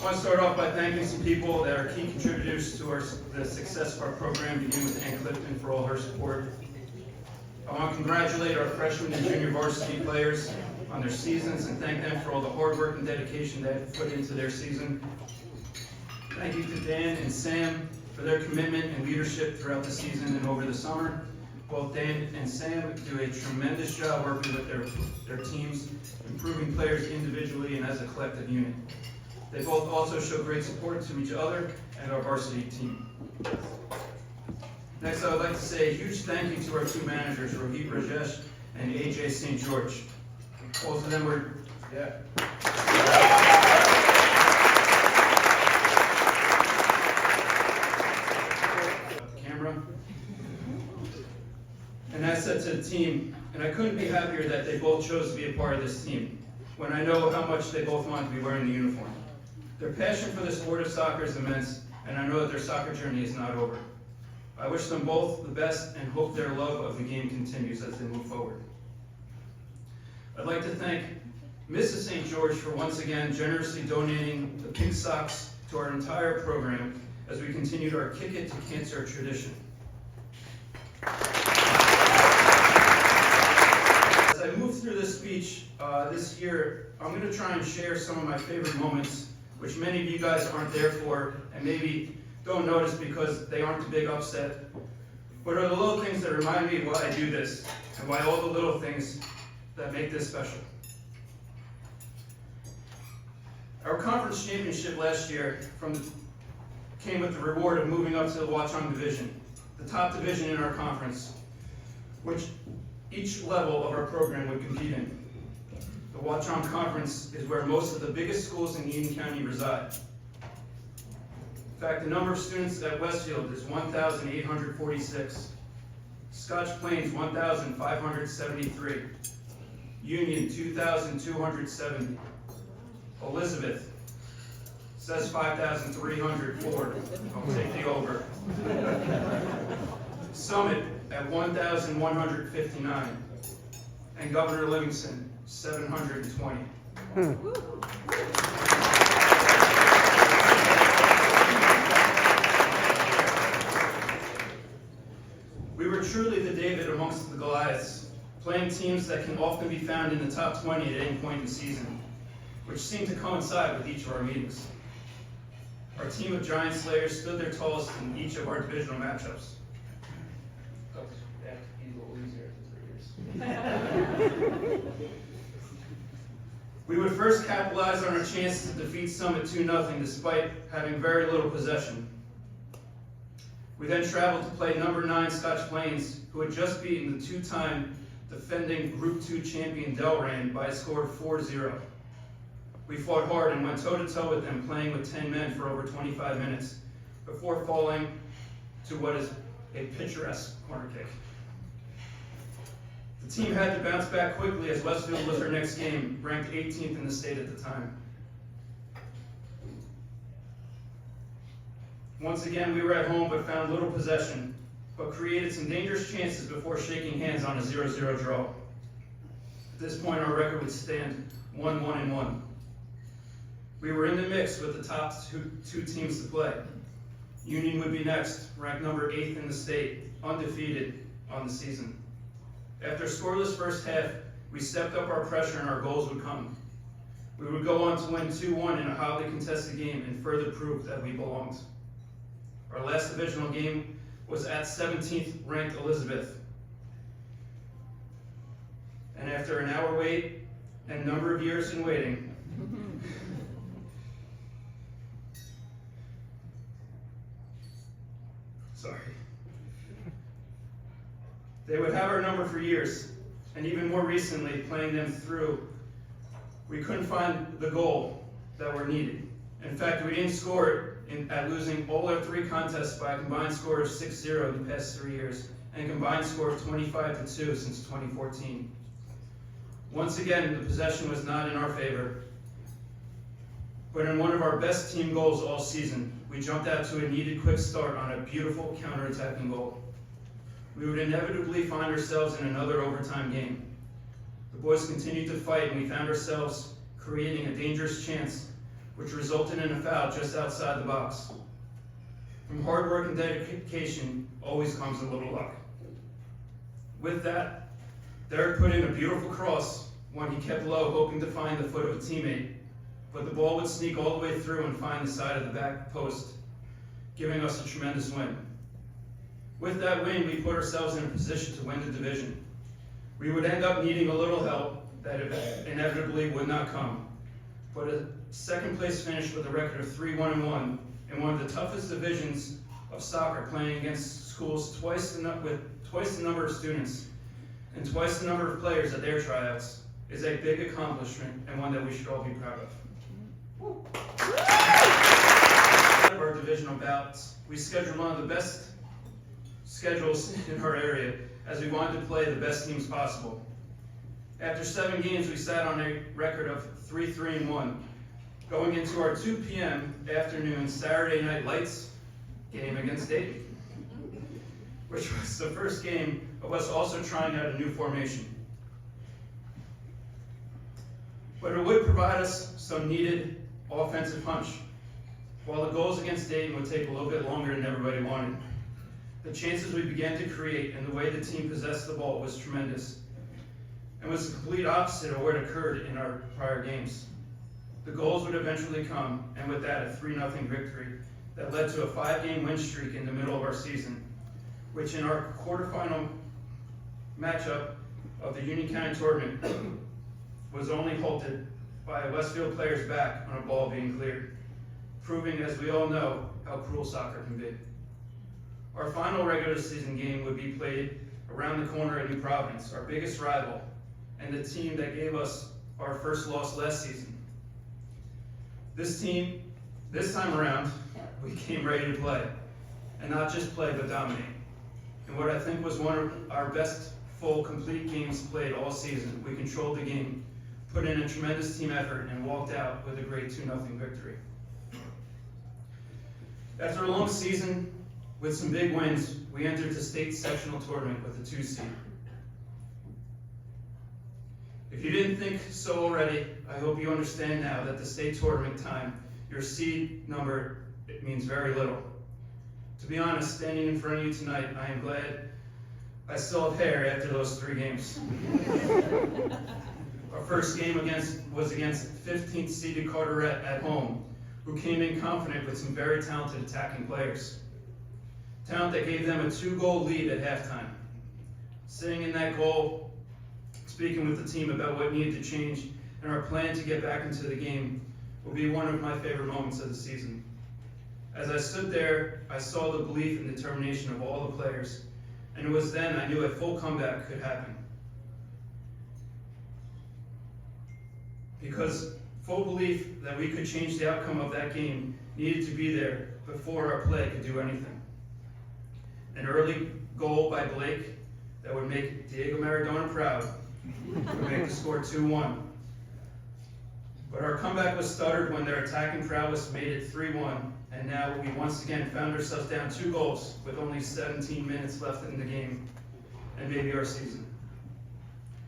want to start off by thanking some people that are key contributors to the success of our program, beginning with Ann Clifton for all her support. I want to congratulate our freshman and junior varsity players on their seasons and thank them for all the hard work and dedication they have put into their season. Thank you to Dan and Sam for their commitment and leadership throughout the season and over the summer. Both Dan and Sam do a tremendous job working with their teams, improving players individually and as a collective unit. They both also show great support to each other and our varsity team. Next, I would like to say a huge thank you to our two managers, Rohit Rajesh and AJ St. George. Both of them were, camera. And I said to the team, and I couldn't be happier that they both chose to be a part of this team, when I know how much they both want to be wearing the uniform. Their passion for the sport of soccer is immense, and I know that their soccer journey is not over. I wish them both the best and hope their love of the game continues as they move forward. I'd like to thank Mrs. St. George for once again generously donating the pink socks to our entire program as we continued our Kick It to Cancer tradition. As I move through this speech this year, I'm going to try and share some of my favorite moments, which many of you guys aren't there for and maybe don't notice because they aren't a big upset, but are the little things that remind me of why I do this and why all the little things that make this special. Our conference championship last year came with the reward of moving up to the Watchung division, the top division in our conference, which each level of our program would compete in. The Watchung Conference is where most of the biggest schools in Eden County reside. In fact, the number of students at Westfield is 1,846, Scotch Plains 1,573, Union 2,270, Elizabeth says 5,304, I'll take the over. Summit at 1,159, and Governor Livingston 720. We were truly the David amongst the Goliaths, playing teams that can often be found in the top 20 at any point in the season, which seemed to coincide with each of our meetings. Our team of Giant Slayers stood their tallest in each of our divisional matchups. We would first capitalize on our chance to defeat Summit 2-0 despite having very little possession. We then traveled to play number 9 Scotch Plains, who had just beaten the two-time defending Group 2 champion Delran by a score of 4-0. We fought hard and went toe-to-toe with them, playing with 10 men for over 25 minutes, before falling to what is a picturesque corner kick. The team had to bounce back quickly as Westfield was our next game, ranked 18th in the state at the time. Once again, we were at home but found little possession, but created some dangerous chances before shaking hands on a 0-0 draw. At this point, our record would stand 1-1-1. We were in the mix with the top two teams to play. Union would be next, ranked number 8th in the state, undefeated on the season. After a scoreless first half, we stepped up our pressure and our goals would come. We would go on to win 2-1 in a hotly contested game and further prove that we belonged. Our last divisional game was at 17th ranked Elizabeth. And after an hour wait and number of years in waiting, they would have our number for years, and even more recently, playing them through, we couldn't find the goal that were needed. In fact, we didn't score at losing all our 3 contests by a combined score of 6-0 in the past 3 years, and a combined score of 25-2 since 2014. Once again, the possession was not in our favor, but in one of our best team goals all season, we jumped out to a needed quick start on a beautiful counter-attacking goal. We would inevitably find ourselves in another overtime game. The boys continued to fight, and we found ourselves creating a dangerous chance which resulted in a foul just outside the box. From hard work and dedication always comes a little luck. With that, Derek put in a beautiful cross, one he kept low, hoping to find the foot of a teammate, but the ball would sneak all the way through and find the side of the back post, giving us a tremendous win. With that win, we put ourselves in a position to win the division. We would end up needing a little help that inevitably would not come, but a second place finish with a record of 3-1-1 in one of the toughest divisions of soccer, playing against schools with twice the number of students and twice the number of players at their tryouts, is a big accomplishment and one that we should all be proud of. Of our divisional bouts, we scheduled one of the best schedules in our area, as we wanted to play the best teams possible. After 7 games, we sat on a record of 3-3-1, going into our 2 p.m. afternoon Saturday night lights game against Dayton, which was the first game of us also trying out a new formation. But it would provide us some needed offensive punch, while the goals against Dayton would take a little bit longer than everybody wanted. The chances we began to create and the way the team possessed the ball was tremendous, and was the complete opposite of what occurred in our prior games. The goals would eventually come, and with that, a 3-0 victory that led to a 5-game win streak in the middle of our season, which in our quarterfinal matchup of the Union County tournament was only halted by a Westfield player's back on a ball being cleared, proving, as we all know, how cruel soccer can be. Our final regular season game would be played around the corner at New Providence, our biggest rival, and the team that gave us our first loss last season. This team, this time around, we came ready to play, and not just play, but dominate. And what I think was one of our best full, complete games played all season, we controlled the game, put in a tremendous team effort, and walked out with a great 2-0 victory. After a long season with some big wins, we entered the state sectional tournament with a 2 seed. If you didn't think so already, I hope you understand now that the state tournament time, your seed number, it means very little. To be honest, standing in front of you tonight, I am glad I still have hair after those 3 games. Our first game was against 15th seeded Carteret at home, who came in confident with some very talented attacking players. Talent that gave them a 2-goal lead at halftime. Sitting in that goal, speaking with the team about what needed to change and our plan to get back into the game will be one of my favorite moments of the season. As I stood there, I saw the belief and determination of all the players, and it was then I knew a full comeback could happen. Because full belief that we could change the outcome of that game needed to be there before our play could do anything. An early goal by Blake that would make Diego Maradona proud would make the score 2-1. But our comeback was stuttered when their attacking prowess made it 3-1, and now we once again found ourselves down 2 goals with only 17 minutes left in the game, and maybe our season.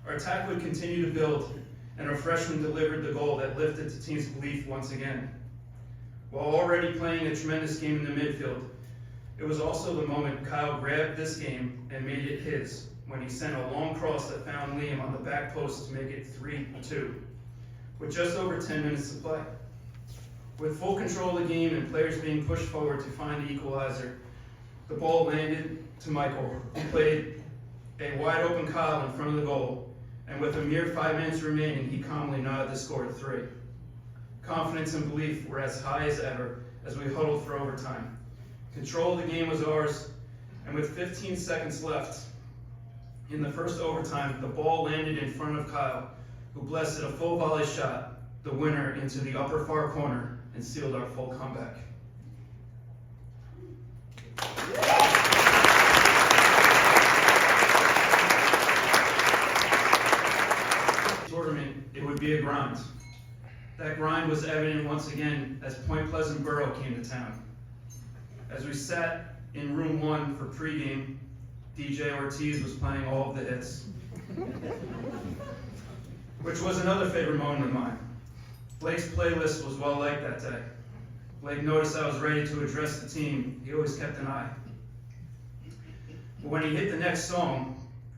Our attack would continue to build, and our freshman delivered the goal that lifted the team's belief once again. While already playing a tremendous game in the midfield, it was also the moment Kyle grabbed this game and made it his, when he sent a long cross that found Liam on the back post to make it 3-2, with just over 10 minutes to play. With full control of the game and players being pushed forward to find the equalizer, the ball landed to Michael, who played a wide open Kyle in front of the goal, and with a mere 5 minutes remaining, he calmly nodded the score to 3. Confidence and belief were as high as ever as we huddled for overtime. Control of the game was ours, and with 15 seconds left in the first overtime, the ball landed in front of Kyle, who blessed a full volley shot, the winner, into the upper far corner, and sealed our full comeback. Tournament, it would be a grind. That grind was evident once again as Point Pleasant Borough came to town. As we sat in room 1 for pregame, DJ Ortiz was playing all of the hits, which was another favorite moment of mine. Blake's playlist was well liked that day. Blake noticed I was ready to address the team. He always kept an eye. But when he hit the next song,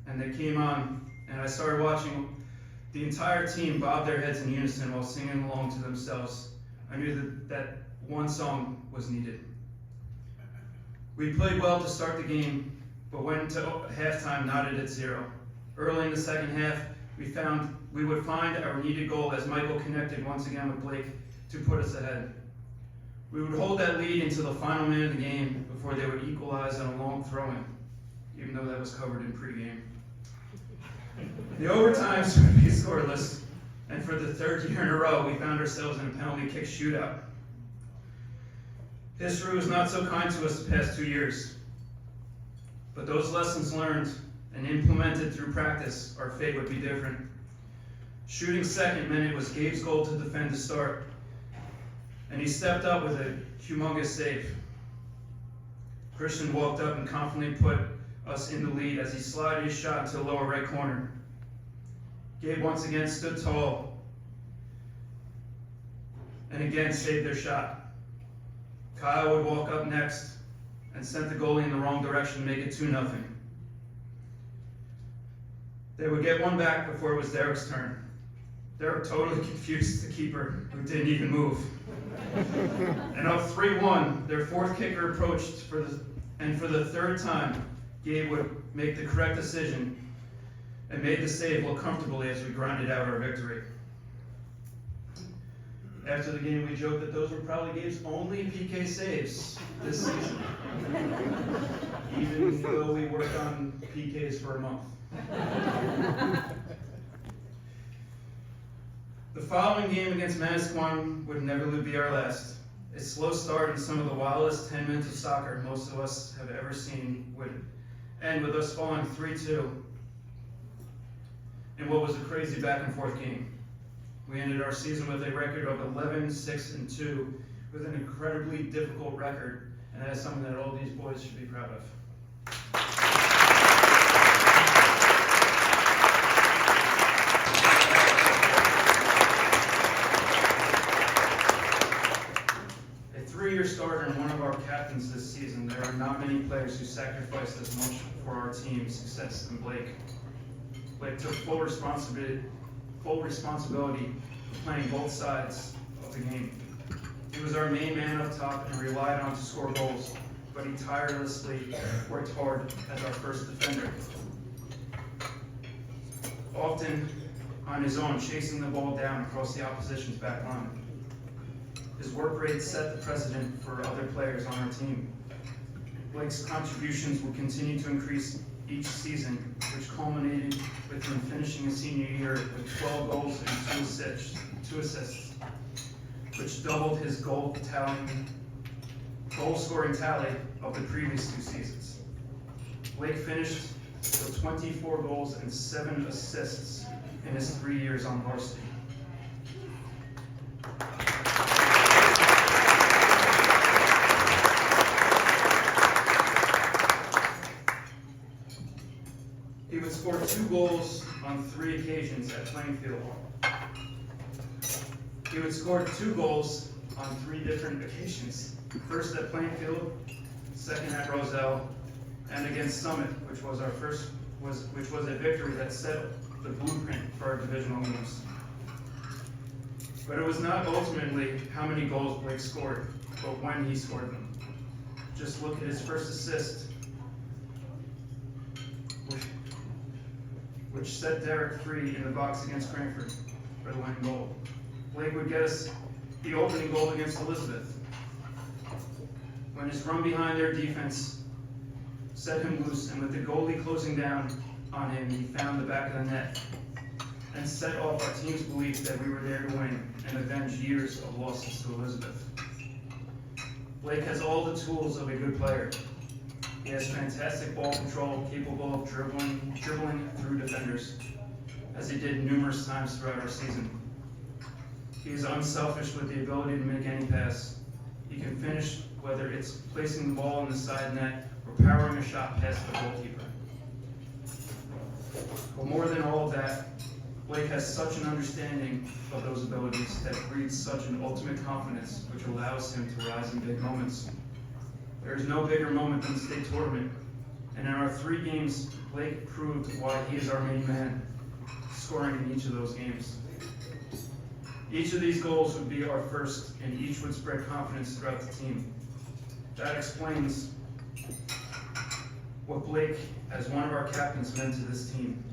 and they came on, and I started watching the entire team bob their heads in unison while singing along to themselves, I knew that one song was needed. We played well to start the game, but went into halftime knotted at 0. Early in the second half, we would find our needed goal as Michael connected once again with Blake to put us ahead. We would hold that lead until the final minute of the game before they would equalize on a long throw-in, even though that was covered in pregame. The overtimes would be scoreless, and for the third year in a row, we found ourselves in a penalty kick shootout. History was not so kind to us the past 2 years, but those lessons learned and implemented through practice, our fate would be different. Shooting second meant it was Gabe's goal to defend to start, and he stepped up with a humongous save. Christian walked up and confidently put us in the lead as he slided his shot into the lower right corner. Gabe once again stood tall and again saved their shot. Kyle would walk up next and sent the goalie in the wrong direction to make it 2-0. They would get one back before it was Derek's turn. Derek totally confused the keeper, who didn't even move. And up 3-1, their fourth kicker approached and for the third time, Gabe would make the correct decision and made the save look comfortably as we grinded out our victory. After the game, we joked that those were probably Gabe's only PK saves this season, even though we worked on PKs for a month. The following game against Manasquan would inevitably be our last. A slow start in some of the wildest 10 minutes of soccer most of us have ever seen would end with us falling 3-2 in what was a crazy back-and-forth game. We ended our season with a record of 11-6-2 with an incredibly difficult record, and that is something that all these boys should be proud of. Starter and one of our captains this season, there are not many players who sacrificed as much for our team's success than Blake. Blake took full responsibility for playing both sides of the game. He was our main man up top and relied on to score goals, but he tirelessly worked hard as our first defender. Often on his own, chasing the ball down across the opposition's back line. His work rate set the precedent for other players on our team. Blake's contributions will continue to increase each season, which culminated with him finishing his senior year with 12 goals and 2 assists, which doubled his goal scoring tally of the previous 2 seasons. Blake finished with 24 goals and 7 assists in his 3 years on varsity. He would score 2 goals on 3 occasions at Plainfield. He would score 2 goals on 3 different occasions. First at Plainfield, second at Roselle, and against Summit, which was a victory that set the blueprint for our divisional games. But it was not ultimately how many goals Blake scored, but when he scored them. Just look at his first assist, which set Derek free in the box against Cranford for the winning goal. Blake would get us the opening goal against Elizabeth, when his run behind their defense set him loose, and with the goalie closing down on him, he found the back of the net and set off our team's belief that we were there to win and avenge years of losses to Elizabeth. Blake has all the tools of a good player. He has fantastic ball control, capable of dribbling through defenders, as he did numerous times throughout our season. He is unselfish with the ability to make any pass. He can finish, whether it's placing the ball in the side net or powering a shot past the goalkeeper. But more than all of that, Blake has such an understanding of those abilities that breeds such an ultimate confidence, which allows him to rise in big moments. There is no bigger moment than the state tournament, and in our 3 games, Blake proved why he is our main man, scoring in each of those games. Each of these goals would be our first, and each would spread confidence throughout the team. That explains what Blake, as one of our captains, meant to this team.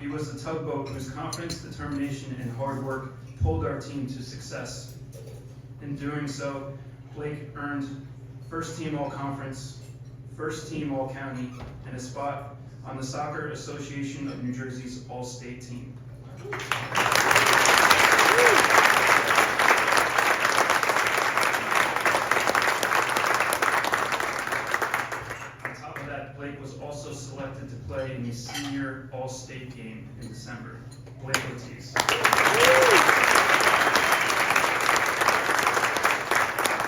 He was the tugboat whose confidence, determination, and hard work pulled our team to success. In doing so, Blake earned first team all-conference, first team all-county, and a spot on the Soccer Association of New Jersey's all-state team. Blake was also selected to play in the senior all-state game in December. Blake Ortiz.